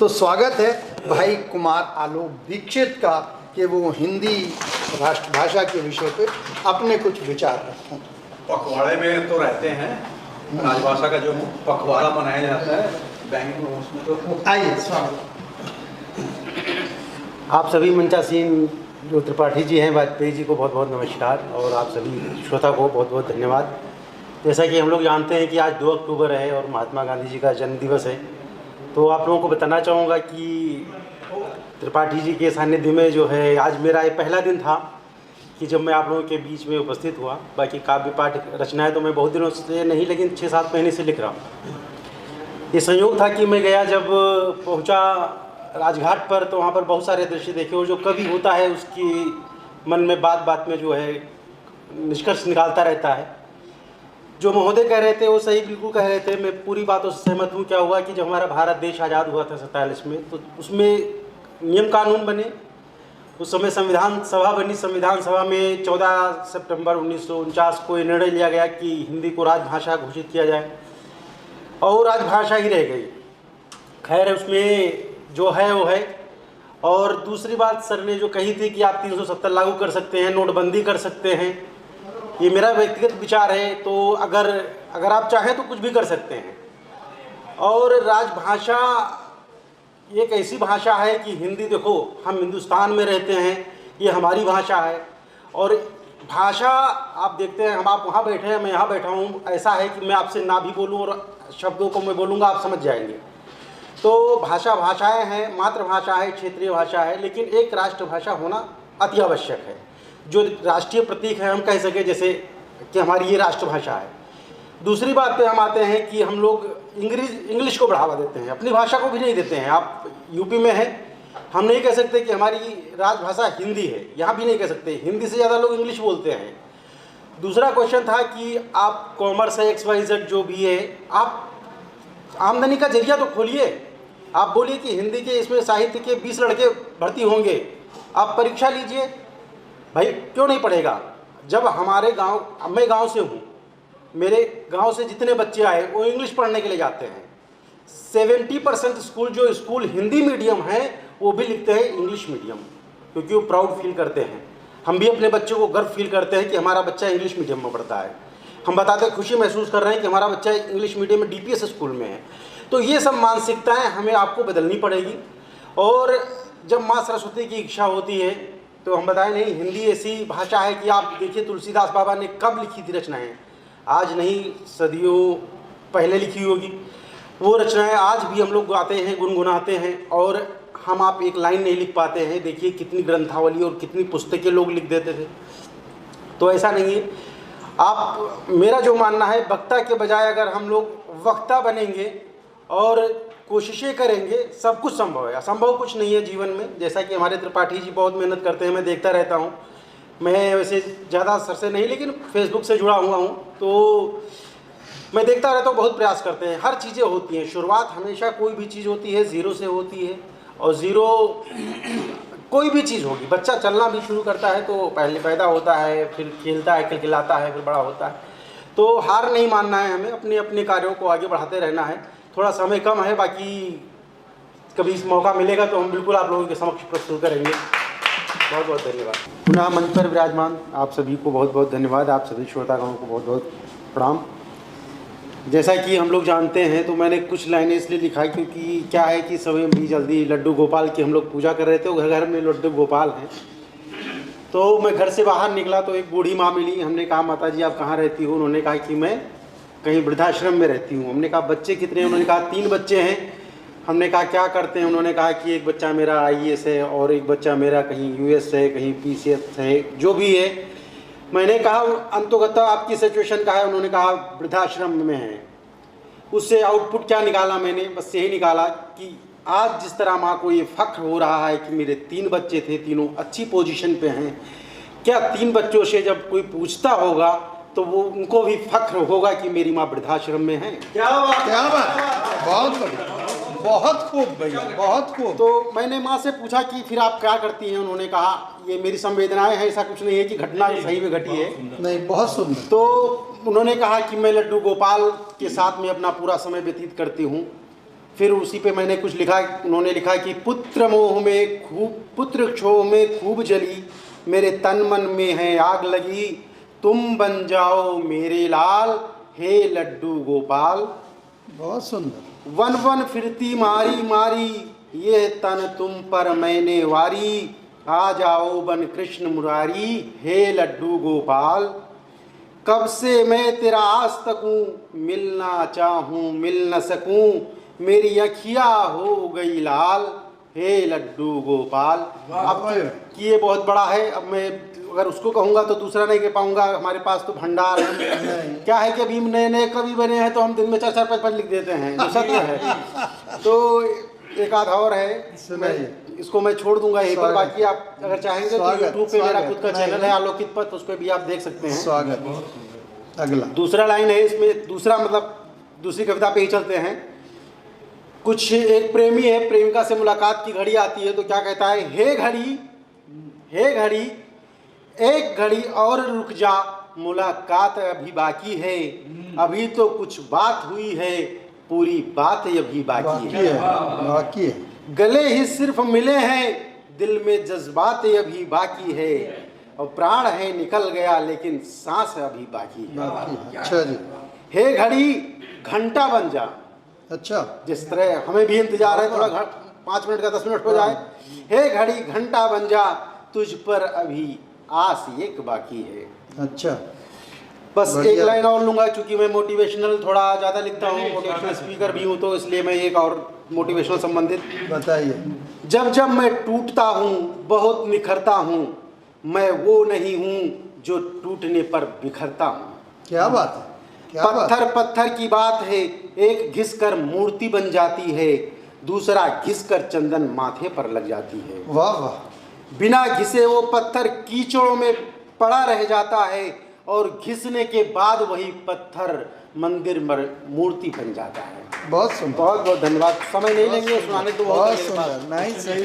तो स्वागत है भाई कुमार आलोक दीक्षित का कि वो हिंदी राष्ट्रभाषा के विषय पे अपने कुछ विचार रखें। पखवाड़े में तो रहते हैं, राजभाषा का जो पखवाड़ा मनाया जाता है बैंक में, उसमें तो आइए स्वागत। आप सभी मंचासीन जो त्रिपाठी जी हैं, वाजपेयी जी को बहुत बहुत नमस्कार और आप सभी श्रोता को बहुत बहुत धन्यवाद। जैसा कि हम लोग जानते हैं कि आज 2 अक्टूबर है और महात्मा गांधी जी का जन्म दिवस है, तो आप लोगों को बताना चाहूँगा कि त्रिपाठी जी के सानिध्य में जो है आज मेरा ये पहला दिन था कि जब मैं आप लोगों के बीच में उपस्थित हुआ। बाकी काव्य पाठ रचनाएं तो मैं बहुत दिनों से नहीं, लेकिन 6-7 महीने से लिख रहा हूँ। ये संयोग था कि मैं गया, जब पहुँचा राजघाट पर तो वहाँ पर बहुत सारे दृश्य देखे, और जो कवि होता है उसकी मन में बात बात में जो है निष्कर्ष निकालता रहता है। जो महोदय कह रहे थे वो सही बिल्कुल कह रहे थे, मैं पूरी बातों से सहमत हूँ। क्या हुआ कि जब हमारा भारत देश आज़ाद हुआ था 47 में, तो उसमें नियम कानून बने। उस समय संविधान सभा बनी। संविधान सभा में 14 सितंबर 1949 को ये निर्णय लिया गया कि हिंदी को राजभाषा घोषित किया जाए, और राजभाषा ही रह गई। खैर उसमें जो है वो है। और दूसरी बात सर ने जो कही थी कि आप 370 लागू कर सकते हैं, नोटबंदी कर सकते हैं, ये मेरा व्यक्तिगत विचार है। तो अगर आप चाहें तो कुछ भी कर सकते हैं। और राजभाषा एक ऐसी भाषा है कि हिंदी, देखो हम हिंदुस्तान में रहते हैं, ये हमारी भाषा है। और भाषा आप देखते हैं, हम आप वहाँ बैठे हैं, मैं यहाँ बैठा हूँ, ऐसा है कि मैं आपसे ना भी बोलूँ और शब्दों को मैं बोलूँगा आप समझ जाएंगे। तो भाषाएं हैं, मातृभाषा है, क्षेत्रीय भाषा है, लेकिन एक राष्ट्रभाषा होना अति आवश्यक है। जो राष्ट्रीय प्रतीक है, हम कह सके जैसे कि हमारी ये राष्ट्रभाषा है। दूसरी बात पे हम आते हैं कि हम लोग इंग्लिश को बढ़ावा देते हैं, अपनी भाषा को भी नहीं देते हैं। आप यूपी में हैं, हम नहीं कह सकते कि हमारी राजभाषा हिंदी है, यहाँ भी नहीं कह सकते। हिंदी से ज़्यादा लोग इंग्लिश बोलते हैं। दूसरा क्वेश्चन था कि आप कॉमर्स है, XYZ जो भी है, आप आमदनी का जरिया तो खोलिए। आप बोलिए कि हिंदी के इसमें साहित्य के 20 लड़के भर्ती होंगे, आप परीक्षा लीजिए। भाई क्यों नहीं पढ़ेगा? जब हमारे गांव, मैं गांव से हूँ, मेरे गांव से जितने बच्चे आए वो इंग्लिश पढ़ने के लिए जाते हैं। 70% स्कूल हिंदी मीडियम हैं, वो भी लिखते हैं इंग्लिश मीडियम, क्योंकि वो प्राउड फील करते हैं। हम भी अपने बच्चों को गर्व फील करते हैं कि हमारा बच्चा इंग्लिश मीडियम में पढ़ता है। हम बताते खुशी महसूस कर रहे हैं कि हमारा बच्चा इंग्लिश मीडियम में DPS स्कूल में है। तो ये सब मानसिकताएं हमें आपको बदलनी पड़ेगी। और जब माँ सरस्वती की इच्छा होती है तो हम बताएं, नहीं हिंदी ऐसी भाषा है कि आप देखिए तुलसीदास बाबा ने कब लिखी थी रचनाएं, आज नहीं सदियों पहले लिखी होगी। वो रचनाएं आज भी हम लोग गाते हैं, गुनगुनाते हैं, और हम आप एक लाइन नहीं लिख पाते हैं। देखिए कितनी ग्रंथावली और कितनी पुस्तकें लोग लिख देते थे। तो ऐसा नहीं है। आप, मेरा जो मानना है, वक्ता के बजाय अगर हम लोग वक्ता बनेंगे और कोशिशें करेंगे, सब कुछ संभव है। असंभव कुछ नहीं है जीवन में। जैसा कि हमारे त्रिपाठी जी बहुत मेहनत करते हैं, मैं देखता रहता हूँ। मैं वैसे ज़्यादा सर से नहीं, लेकिन फेसबुक से जुड़ा हुआ हूँ, तो मैं देखता रहता हूँ, बहुत प्रयास करते हैं। हर चीज़ें होती हैं, शुरुआत हमेशा कोई भी चीज़ होती है ज़ीरो से होती है, और ज़ीरो कोई भी चीज़ होगी। बच्चा चलना भी शुरू करता है तो पहले पैदा होता है, फिर खेलता है, खिलखिलाता है, फिर बड़ा होता है। तो हार नहीं मानना है हमें, अपने अपने कार्यों को आगे बढ़ाते रहना है। थोड़ा समय कम है, बाकी कभी इस मौका मिलेगा तो हम बिल्कुल आप लोगों के समक्ष प्रस्तुत करेंगे। बहुत बहुत धन्यवाद। पुनः मंच पर विराजमान आप सभी को बहुत बहुत धन्यवाद। आप सभी श्रोतागणों को बहुत बहुत प्रणाम। जैसा कि हम लोग जानते हैं, तो मैंने कुछ लाइनें इसलिए लिखा क्योंकि क्या है कि समय भी जल्दी लड्डू गोपाल की हम लोग पूजा कर रहे थे, घर घर में लड्डू गोपाल हैं। तो मैं घर से बाहर निकला तो एक बूढ़ी माँ मिली। हमने कहा, माता जी आप कहाँ रहती हो? उन्होंने कहा कि मैं कहीं वृद्धाश्रम में रहती हूँ। हमने कहा बच्चे कितने हैं? उन्होंने कहा 3 बच्चे हैं। हमने कहा क्या करते हैं? उन्होंने कहा कि एक बच्चा मेरा IAS है और एक बच्चा मेरा कहीं US है, कहीं PCS है, जो भी है। मैंने कहा अंतोगत्वा आपकी सिचुएशन का है? उन्होंने कहा वृद्धाश्रम में है। उससे आउटपुट क्या निकाला मैंने? बस यही निकाला कि आज जिस तरह माँ को ये फ़ख्र हो रहा है कि मेरे 3 बच्चे थे, तीनों अच्छी पोजीशन पे हैं, क्या 3 बच्चों से जब कोई पूछता होगा तो वो उनको भी फ़ख्र होगा कि मेरी माँ वृद्धाश्रम में है। क्या बात, क्या बात, बहुत बढ़िया, बहुत खूब भैया, बहुत खूब। तो मैंने माँ से पूछा कि फिर आप क्या करती हैं? उन्होंने कहा ये मेरी संवेदनाएं हैं, ऐसा कुछ नहीं है कि घटना सही में घटी है। नहीं, बहुत सुंदर। तो उन्होंने कहा कि मैं लड्डू गोपाल के साथ में अपना पूरा समय व्यतीत करती हूँ। फिर उसी पे मैंने कुछ लिखा, उन्होंने लिखा कि पुत्र मोह में खूब, पुत्र क्षोभ में खूब जली, मेरे तन मन में है आग लगी, तुम बन जाओ मेरे लाल, हे लड्डू गोपाल। बहुत सुंदर। वन वन फिरती मारी मारी, ये तन तुम पर मैंने वारी, आ जाओ बन कृष्ण मुरारी, हे लड्डू गोपाल। कब से मैं तेरा आस तकूं, मिलना चाहूं मिल न सकूं, मेरी अखियाँ हो गई लाल, हे लड्डू गोपाल। अब कि ये बहुत बड़ा है, अब मैं अगर उसको कहूँगा तो दूसरा नहीं कह पाऊँगा, हमारे पास तो भंडार है। क्या है कि अभी नए नए कवि बने हैं तो हम दिन में 4-4 5-5 लिख देते हैं, जो सत्य है। तो एक आध और है, सुनाइए। इसको मैं छोड़ दूंगा यहीं पर, बाकी आप अगर चाहेंगे तो स्वागत, यूट्यूब पे मेरा स्वागत। खुद का चैनल है आलोकित पथ, उस पर भी आप देख सकते हैं। स्वागत। अगला दूसरा लाइन है इसमें, दूसरा मतलब दूसरी कविता पे ही चलते हैं। कुछ एक प्रेमी है, प्रेमिका से मुलाकात की घड़ी आती है तो क्या कहता है, हे घड़ी, हे घड़ी, एक घड़ी और रुक जा, मुलाकात अभी बाकी है, अभी तो कुछ बात हुई है, पूरी बात अभी बाकी है। बाकी है। गले ही सिर्फ मिले हैं, दिल में जज्बात अभी बाकी है, और प्राण है निकल गया लेकिन सांस अभी बाकी है। बाकी है। अच्छा जी। हे घड़ी घंटा बन जा, अच्छा। जिस तरह हमें भी इंतजार है, थोड़ा 5 मिनट का 10 मिनट हो जाए। हे घड़ी घंटा बन जा, तुझ पर अभी आस एक बाकी है। अच्छा। बस बढ़िया। एक लाइन और लूंगा, क्योंकि मैं मोटिवेशनल थोड़ा ज़्यादा लिखता हूँ, मोटिवेशनल स्पीकर भी हूँ, तो इसलिए मैं एक और मोटिवेशनल संबंधित। बताइए। जब जब मैं टूटता हूँ बहुत निखरता हूँ, मैं वो नहीं हूँ जो टूटने पर बिखरता हूँ। क्या बात है, क्या बात है। पत्थर पत्थर की बात है, एक घिसकर मूर्ति बन जाती है, दूसरा घिसकर चंदन माथे पर लग जाती है। वाह वाह। बिना घिसे वो पत्थर कीचड़ों में पड़ा रह जाता है, और घिसने के बाद वही पत्थर मंदिर मूर्ति बन जाता है। बहुत सुंदर। बहुत बहुत धन्यवाद। समय नहीं लेंगे सुनाने तो बहुत बहुत है मेरे पास। सुंदर। नहीं सही।